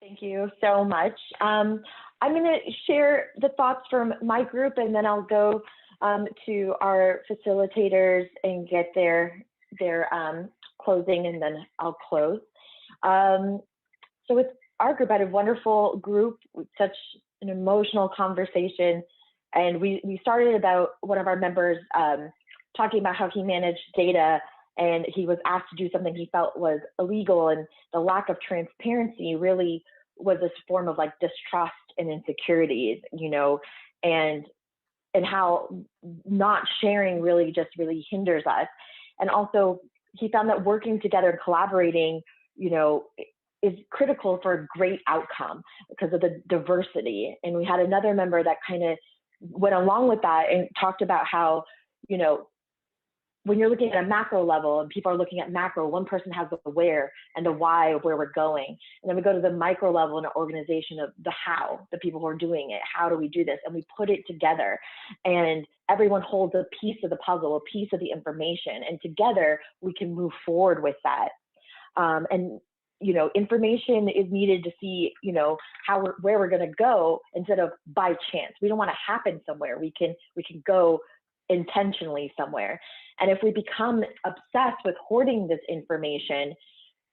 Thank you so much. I'm going to share the thoughts from my group, and then I'll go to our facilitators and get their closing, and then I'll close. So with our group, I had a wonderful group with such an emotional conversation, and we started about one of our members talking about how he managed data, and he was asked to do something he felt was illegal, and the lack of transparency really was this form of like distrust and insecurities, you know, and how not sharing really hinders us. And also he found that working together and collaborating, you know, is critical for a great outcome because of the diversity. And we had another member that kind of went along with that and talked about how, you know, when you're looking at a macro level and people are looking at macro, one person has the where and the why of where we're going. And then we go to the micro level in an organization of the how, the people who are doing it. How do we do this? And we put it together, and everyone holds a piece of the puzzle, a piece of the information, and together we can move forward with that. And you know, information is needed to see, you know, where we're going to go instead of by chance. We don't want to happen somewhere. We can go intentionally somewhere. And if we become obsessed with hoarding this information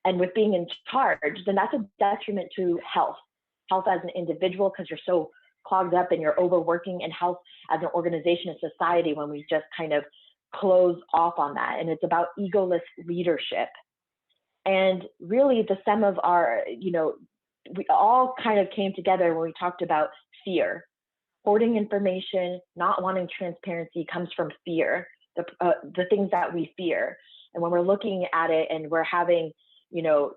and with being in charge, then that's a detriment to health as an individual, because you're so clogged up and you're overworking, and health as an organization and society when we just kind of close off on that. And it's about egoless leadership. And really the sum of our, you know, we all kind of came together when we talked about fear. Hoarding information, not wanting transparency comes from fear, the things that we fear. And when we're looking at it and we're having, you know,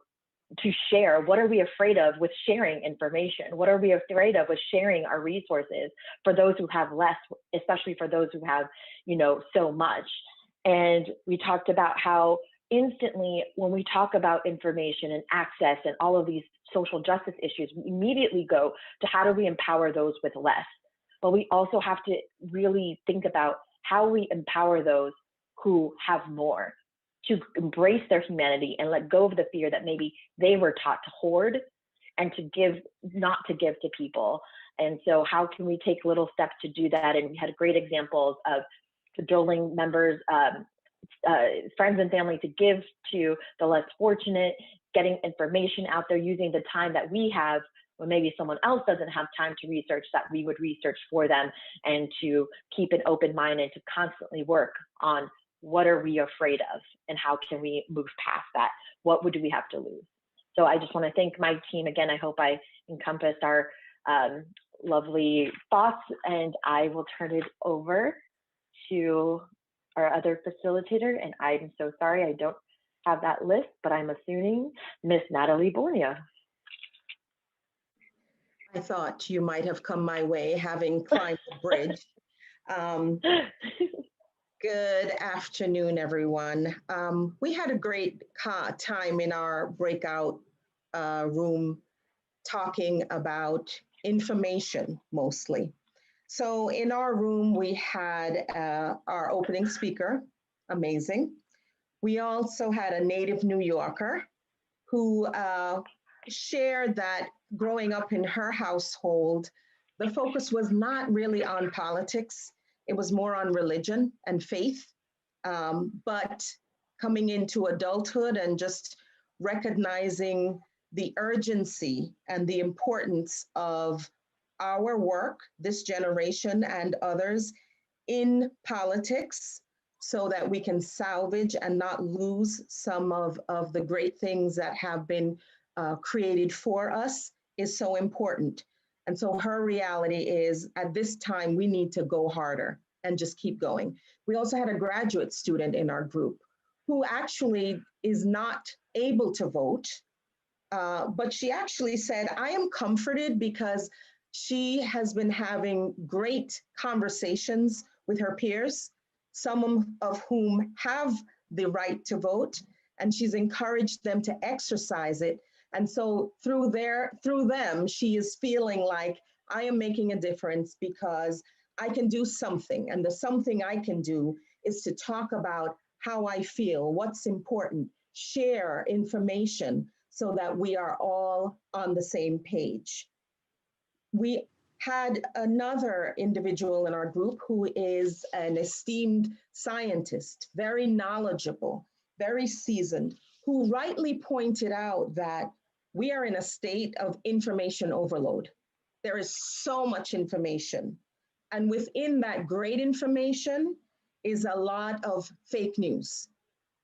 to share, what are we afraid of with sharing information? What are we afraid of with sharing our resources for those who have less, especially for those who have, you know, so much? And we talked about how instantly when we talk about information and access and all of these social justice issues, we immediately go to how do we empower those with less? But we also have to really think about how we empower those who have more, to embrace their humanity and let go of the fear that maybe they were taught to hoard and to give, not to give to people. And so how can we take little steps to do that? And we had great examples of cajoling members, friends and family to give to the less fortunate, getting information out there, using the time that we have when maybe someone else doesn't have time to research, that we would research for them, and to keep an open mind and to constantly work on what are we afraid of and how can we move past that? What would we have to lose? So I just want to thank my team again. I hope I encompassed our lovely thoughts, and I will turn it over to our other facilitator. And I'm so sorry I don't have that list, but I'm assuming Miss Natalie Bornia. I thought you might have come my way, having climbed the bridge. Good afternoon, everyone. We had a great time in our breakout room talking about information mostly. So in our room, we had our opening speaker, amazing. We also had a native New Yorker who shared that growing up in her household, the focus was not really on politics. It was more on religion and faith. But coming into adulthood and just recognizing the urgency and the importance of our work, this generation and others, in politics, so that we can salvage and not lose some of the great things that have been created for us, is so important. And so her reality is, at this time, we need to go harder and just keep going. We also had a graduate student in our group who actually is not able to vote, but she actually said, I am comforted because she has been having great conversations with her peers, some of whom have the right to vote, and she's encouraged them to exercise it. And so through them, she is feeling like, I am making a difference because I can do something. And the something I can do is to talk about how I feel, what's important, share information so that we are all on the same page. We had another individual in our group who is an esteemed scientist, very knowledgeable, very seasoned, who rightly pointed out that we are in a state of information overload. There is so much information. And within that great information is a lot of fake news.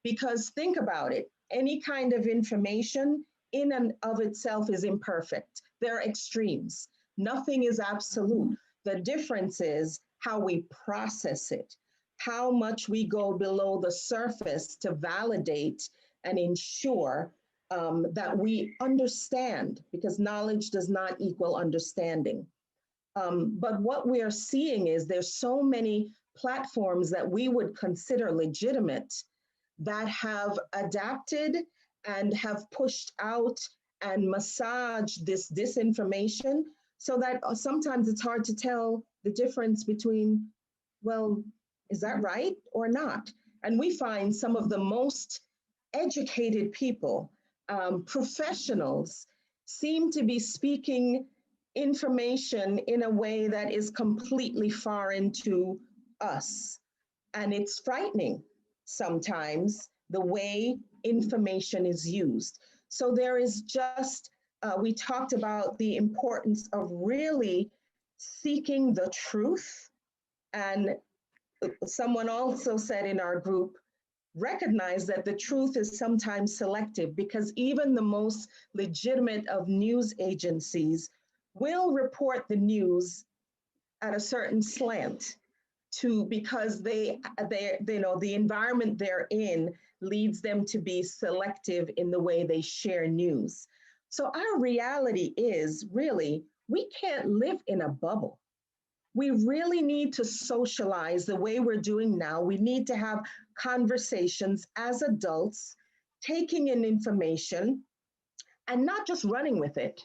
Because think about it, any kind of information in and of itself is imperfect. There are extremes. Nothing is absolute. The difference is how we process it, how much we go below the surface to validate and ensure that we understand, because knowledge does not equal understanding. But what we are seeing is there's so many platforms that we would consider legitimate that have adapted and have pushed out and massaged this disinformation, so that sometimes it's hard to tell the difference between, well, is that right or not? And we find some of the most educated people, professionals, seem to be speaking information in a way that is completely foreign to us. And it's frightening sometimes the way information is used. So there is just, we talked about the importance of really seeking the truth. And someone also said in our group, recognize that the truth is sometimes selective, because even the most legitimate of news agencies will report the news at a certain slant, because they know the environment they're in leads them to be selective in the way they share news. So our reality is really, we can't live in a bubble. We really need to socialize the way we're doing now. We need to have conversations as adults, taking in information and not just running with it,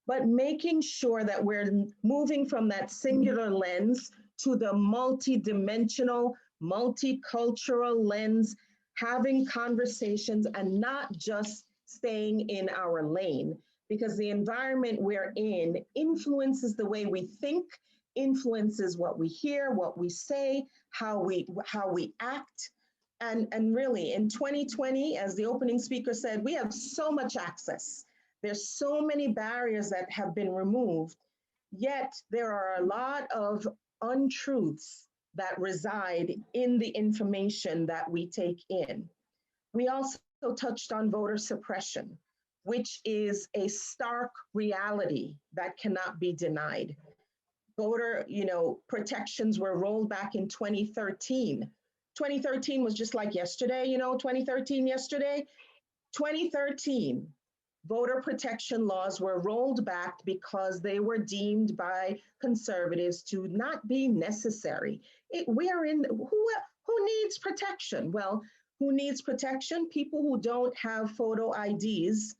but making sure that we're moving from that singular lens to the multidimensional, multicultural lens, having conversations and not just staying in our lane, because the environment we're in influences the way we think, influences what we hear, what we say, how we act. And really, in 2020, as the opening speaker said, we have so much access. There's so many barriers that have been removed, yet there are a lot of untruths that reside in the information that we take in. We also touched on voter suppression, which is a stark reality that cannot be denied. Voter, protections were rolled back in 2013. 2013 was just like yesterday, 2013 yesterday. 2013, voter protection laws were rolled back because they were deemed by conservatives to not be necessary. Who needs protection? Well, who needs protection? People who don't have photo IDs,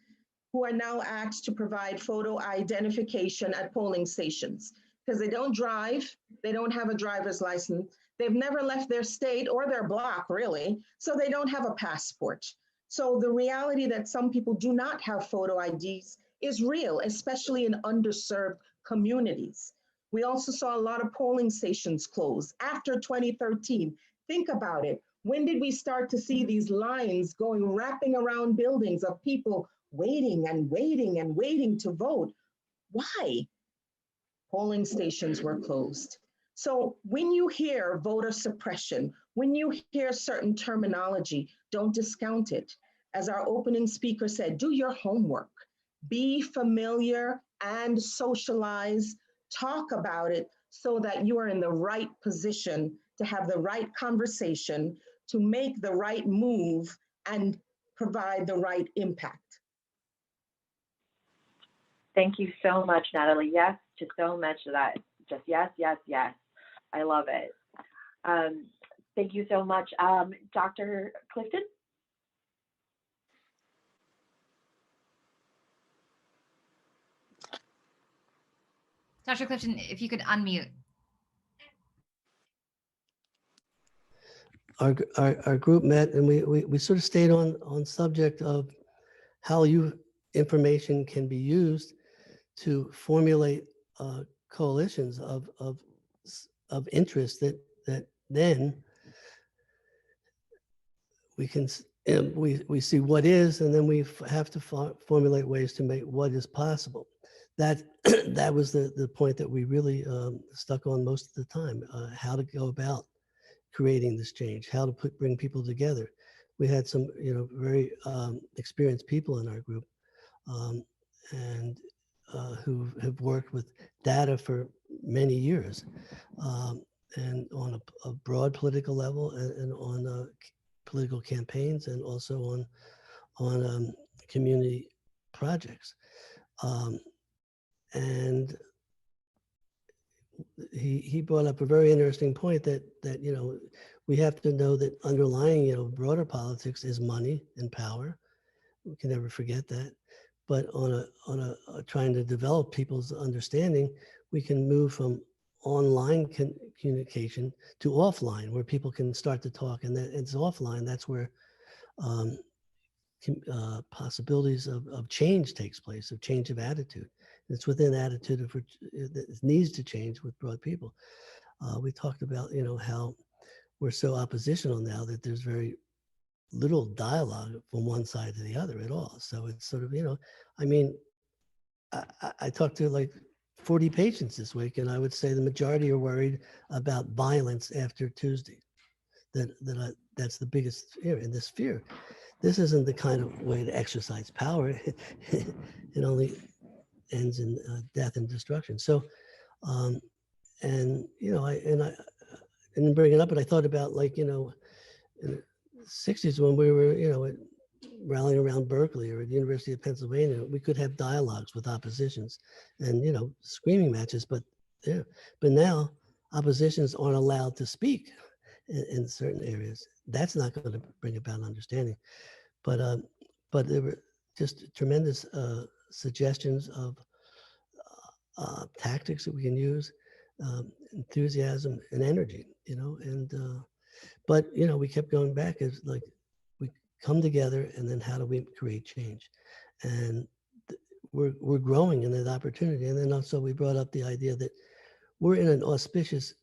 who are now asked to provide photo identification at polling stations, because they don't drive, they don't have a driver's license, they've never left their state or their block, really, so they don't have a passport. So the reality that some people do not have photo IDs is real, especially in underserved communities. We also saw a lot of polling stations close after 2013. Think about it. When did we start to see these lines wrapping around buildings of people waiting and waiting and waiting to vote? Why? Polling stations were closed. So when you hear voter suppression, when you hear certain terminology, don't discount it. As our opening speaker said, do your homework, be familiar and socialize, talk about it so that you are in the right position to have the right conversation, to make the right move and provide the right impact. Thank you so much, Natalie. Yes, to so much of that. Just yes, yes, yes. I love it. Thank you so much. Dr. Clifton? Dr. Clifton, if you could unmute. Our group met and we sort of stayed on subject of how you information can be used to formulate coalitions of interest that then we can we see what is, and then we have to formulate ways to make what is possible. That that was the point that we really stuck on most of the time. How to go about creating this change, how to bring people together. We had some very experienced people in our group, and who have worked with data for many years, and on a broad political level, and on political campaigns, and also on community projects. And he brought up a very interesting point that we have to know that underlying broader politics is money and power. We can never forget that. But on a trying to develop people's understanding, we can move from online communication to offline, where people can start to talk, and that it's offline. That's where possibilities of change takes place, of change of attitude. It's within attitude that needs to change with broad people. We talked about how we're so oppositional now that there's very little dialogue from one side to the other at all. So it's sort of I mean, I talked to like 40 patients this week, and I would say the majority are worried about violence after Tuesday. That's the biggest fear, and this fear. This isn't the kind of way to exercise power. It only ends in death and destruction. So, and I didn't bring it up, but I thought about in the 60s when we were rallying around Berkeley or at the University of Pennsylvania, we could have dialogues with oppositions and screaming matches, but now oppositions aren't allowed to speak in certain areas. That's not going to bring about understanding. But there were just tremendous suggestions of tactics that we can use, enthusiasm and energy, but we kept going back as like we come together, and then how do we create change? And we're growing in that opportunity. And then also we brought up the idea that we're in an auspicious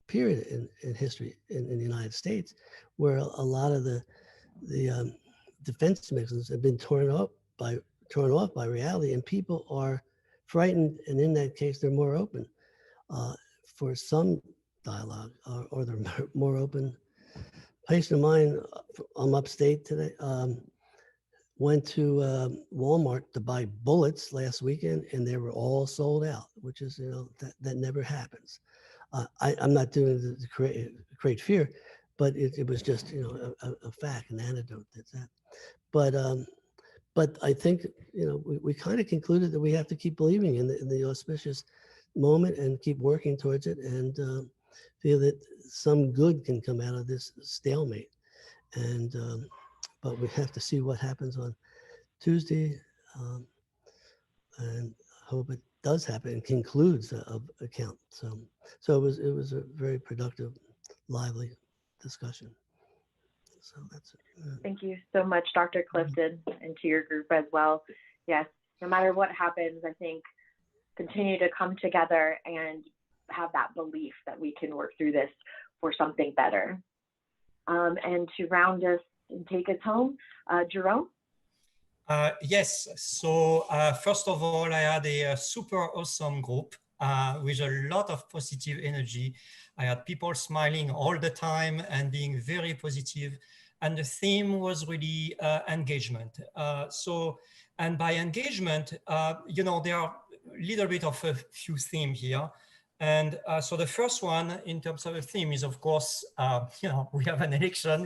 period in history in the United States, where a lot of the defense mechanisms have been torn off by reality, and people are frightened, and in that case they're more open for some dialogue, or they're more open. A patient of mine, I'm upstate today, went to Walmart to buy bullets last weekend, and they were all sold out, which is that never happens. I'm not doing it to create fear, but it was just a fact, an anecdote. That's that. But I think we kind of concluded that we have to keep believing in the auspicious moment and keep working towards it, and feel that some good can come out of this stalemate. And but we have to see what happens on Tuesday, and hope it does happen and concludes a count. So it was a very productive, lively discussion. So that's it. Thank you so much, Dr. Clifton, and to your group as well. Yes, no matter what happens, I think continue to come together and have that belief that we can work through this for something better. And to round us and take us home, Jerome? Yes, so first of all, I had a super awesome group with a lot of positive energy. I had people smiling all the time and being very positive. And the theme was really engagement. And by engagement, there are a little bit of a few themes here. And so the first one in terms of a theme is, of course, we have an election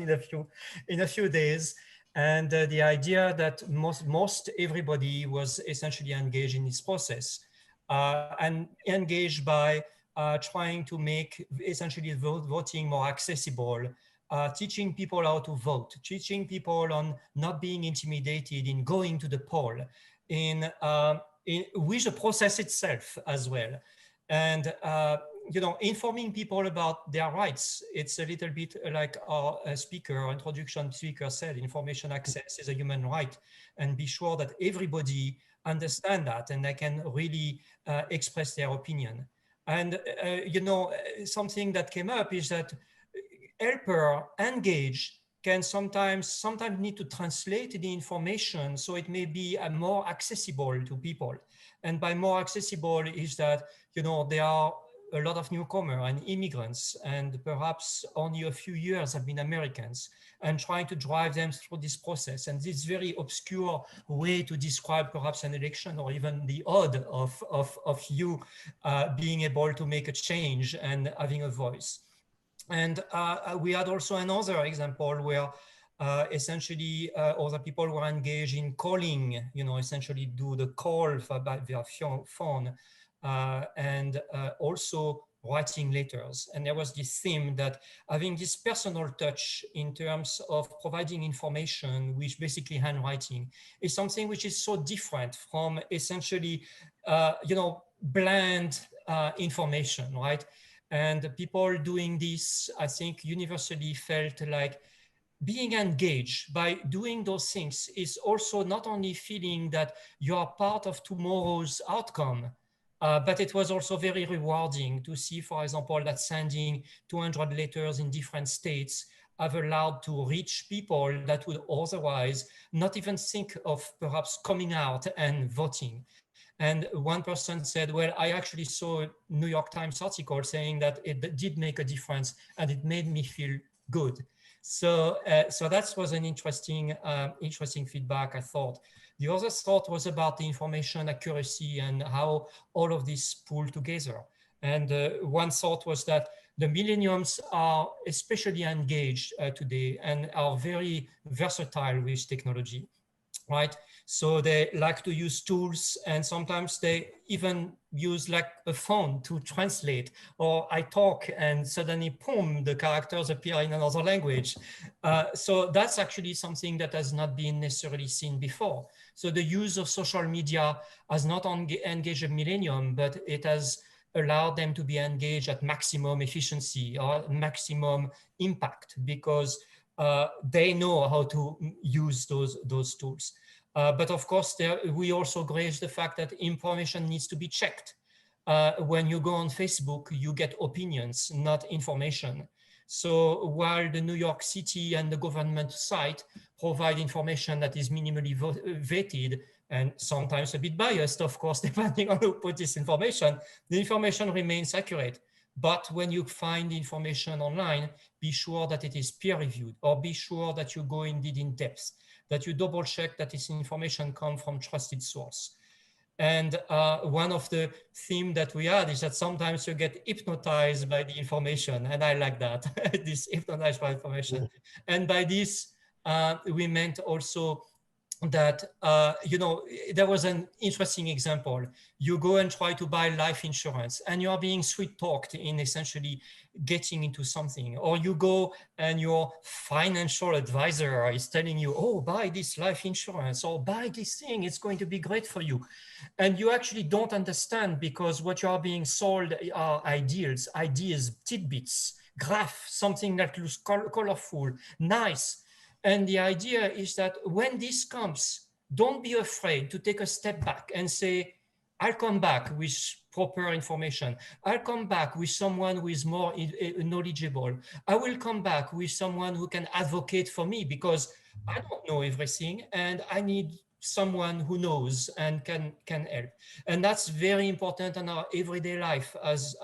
in a few days. And the idea that most everybody was essentially engaged in this process, and engaged by trying to make essentially voting more accessible, teaching people how to vote, teaching people on not being intimidated in going to the poll, with the process itself as well. And informing people about their rights. It's a little bit like our introduction speaker said, information access is a human right, and be sure that everybody understand that and they can really express their opinion. And, something that came up is that helper engage can sometimes need to translate the information so it may be more accessible to people. And by more accessible is that, there are a lot of newcomers and immigrants, and perhaps only a few years have been Americans, and trying to drive them through this process. And this very obscure way to describe perhaps an election, or even the odd of you being able to make a change and having a voice. And we had also another example where essentially other people were engaged in calling, essentially do the call by their phone, and also writing letters. And there was this theme that having this personal touch in terms of providing information, which basically handwriting, is something which is so different from essentially, bland information, right? And people doing this, I think, universally felt like being engaged by doing those things is also not only feeling that you are part of tomorrow's outcome, but it was also very rewarding to see, for example, that sending 200 letters in different states have allowed to reach people that would otherwise not even think of perhaps coming out and voting. And one person said, well, I actually saw a New York Times article saying that it did make a difference and it made me feel good. So that was an interesting feedback, I thought. The other thought was about the information accuracy and how all of this pulled together. And one thought was that the millennials are especially engaged today and are very versatile with technology, right? So they like to use tools, and sometimes they even use like a phone to translate, or I talk and suddenly, boom, the characters appear in another language. So that's actually something that has not been necessarily seen before. So the use of social media has not engaged a millennium, but it has allowed them to be engaged at maximum efficiency or maximum impact, because they know how to use those tools. But of course, we also graze the fact that information needs to be checked. When you go on Facebook, you get opinions, not information. So while the New York City and the government site provide information that is minimally vetted, and sometimes a bit biased, of course, depending on who put this information, the information remains accurate. But when you find information online, be sure that it is peer-reviewed, or be sure that you go indeed in depth, that you double check that this information comes from trusted source. And one of the themes that we had is that sometimes you get hypnotized by the information, and I like that, this hypnotized by information. And by this, we meant also that, there was an interesting example. You go and try to buy life insurance, and you are being sweet talked in essentially getting into something. Or you go and your financial advisor is telling you, oh, buy this life insurance, or buy this thing, it's going to be great for you. And you actually don't understand, because what you are being sold are ideas, tidbits, graph, something that looks colorful, nice. And the idea is that when this comes, don't be afraid to take a step back and say, I'll come back with proper information. I'll come back with someone who is more knowledgeable. I will come back with someone who can advocate for me, because I don't know everything and I need someone who knows and can help. And that's very important in our everyday life as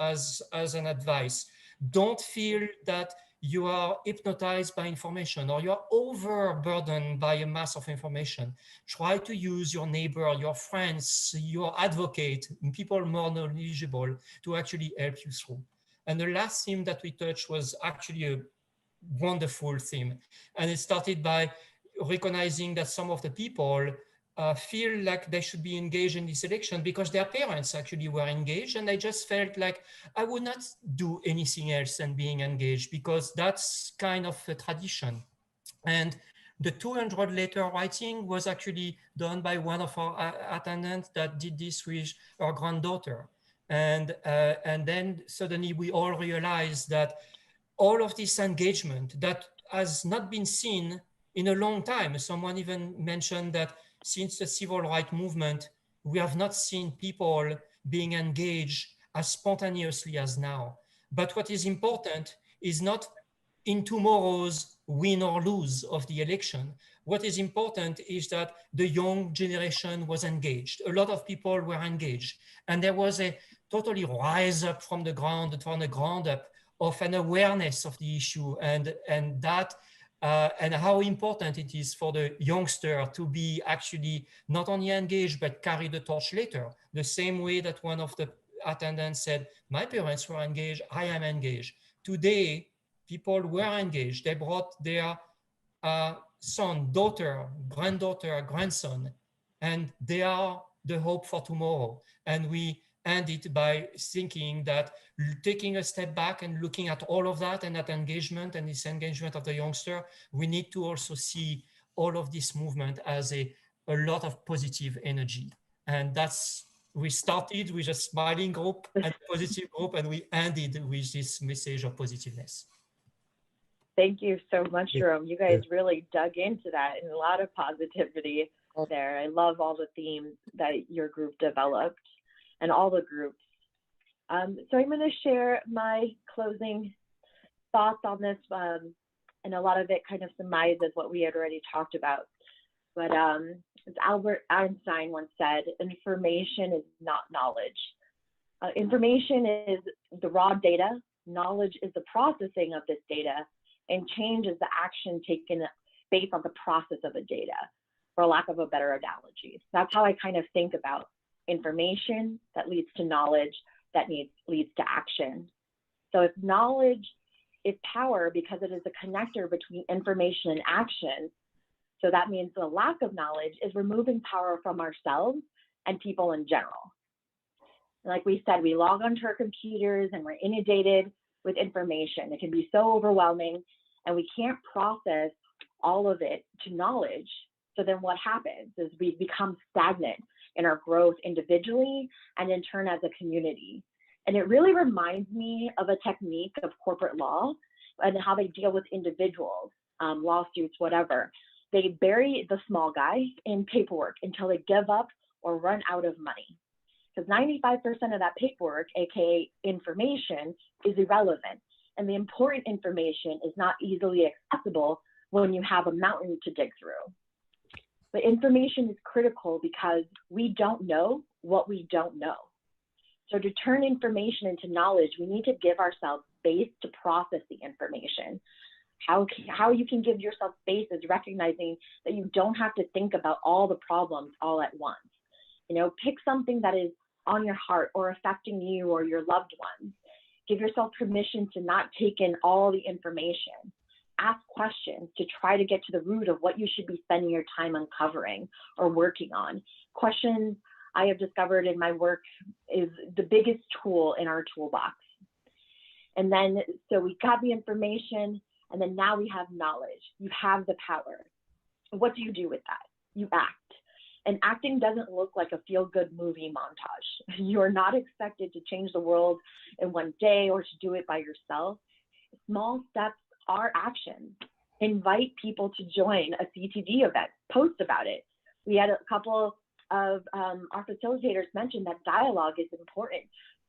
an advice. Don't feel that you are hypnotized by information, or you're overburdened by a mass of information. Try to use your neighbor, your friends, your advocate, people more knowledgeable to actually help you through. And the last theme that we touched was actually a wonderful theme. And it started by recognizing that some of the people feel like they should be engaged in this election because their parents actually were engaged, and they just felt like, I would not do anything else than being engaged, because that's kind of a tradition. And the 200 letter writing was actually done by one of our attendants that did this with our granddaughter. And then suddenly we all realized that all of this engagement that has not been seen in a long time. Someone even mentioned that since the civil rights movement, we have not seen people being engaged as spontaneously as now. But what is important is not in tomorrow's win or lose of the election. What is important is that the young generation was engaged. A lot of people were engaged. And there was a totally rise up from the ground up of an awareness of the issue and that and how important it is for the youngster to be actually not only engaged, but carry the torch later. The same way that one of the attendants said, my parents were engaged, I am engaged. Today, people were engaged. They brought their son, daughter, granddaughter, grandson, and they are the hope for tomorrow. And we end it by thinking that taking a step back and looking at all of that and that engagement and this engagement of the youngster, we need to also see all of this movement as a lot of positive energy. And that's, we started with a smiling group and a positive group, and we ended with this message of positiveness. Thank you so much, Jerome. You guys really dug into that and a lot of positivity there. I love all the themes that your group developed and all the groups. So I'm going to share my closing thoughts on this, and a lot of it kind of surmises what we had already talked about. But as Albert Einstein once said, information is not knowledge. Information is the raw data. Knowledge is the processing of this data, and change is the action taken based on the process of the data, for lack of a better analogy. That's how I kind of think about information that leads to knowledge that leads to action. So if knowledge is power because it is a connector between information and action, so that means the lack of knowledge is removing power from ourselves and people in general. Like we said, we log onto our computers and we're inundated with information. It can be so overwhelming and we can't process all of it to knowledge. So then what happens is we become stagnant in our growth individually and in turn as a community. And it really reminds me of a technique of corporate law and how they deal with individuals, lawsuits, whatever. They bury the small guy in paperwork until they give up or run out of money. Because 95% of that paperwork, AKA information, is irrelevant. And the important information is not easily accessible when you have a mountain to dig through. But information is critical because we don't know what we don't know. So to turn information into knowledge, we need to give ourselves space to process the information. How you can give yourself space is recognizing that you don't have to think about all the problems all at once. You know, pick something that is on your heart or affecting you or your loved ones. Give yourself permission to not take in all the information. Ask questions to try to get to the root of what you should be spending your time uncovering or working on. Questions I have discovered in my work is the biggest tool in our toolbox. And then, so we got the information, and then now we have knowledge. You have the power. What do you do with that? You act. And acting doesn't look like a feel-good movie montage. You're not expected to change the world in one day or to do it by yourself. Small steps are action. Invite people to join a CTD event. Post about it. We had a couple of our facilitators mention that dialogue is important.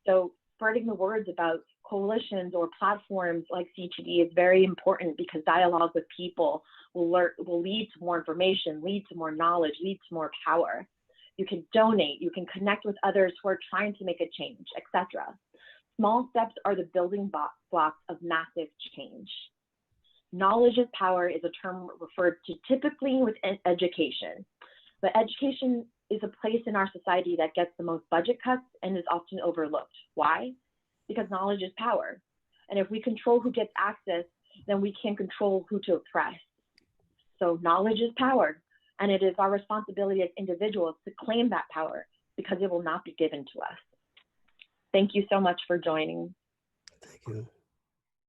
So spreading the words about coalitions or platforms like CTD is very important because dialogue with people will lead to more information, lead to more knowledge, lead to more power. You can donate, you can connect with others who are trying to make a change, etc. Small steps are the building blocks of massive change. Knowledge is power is a term referred to typically with education, but education is a place in our society that gets the most budget cuts and is often overlooked. Why? Because knowledge is power. And if we control who gets access, then we can control who to oppress. So knowledge is power, and it is our responsibility as individuals to claim that power because it will not be given to us. Thank you so much for joining. Thank you.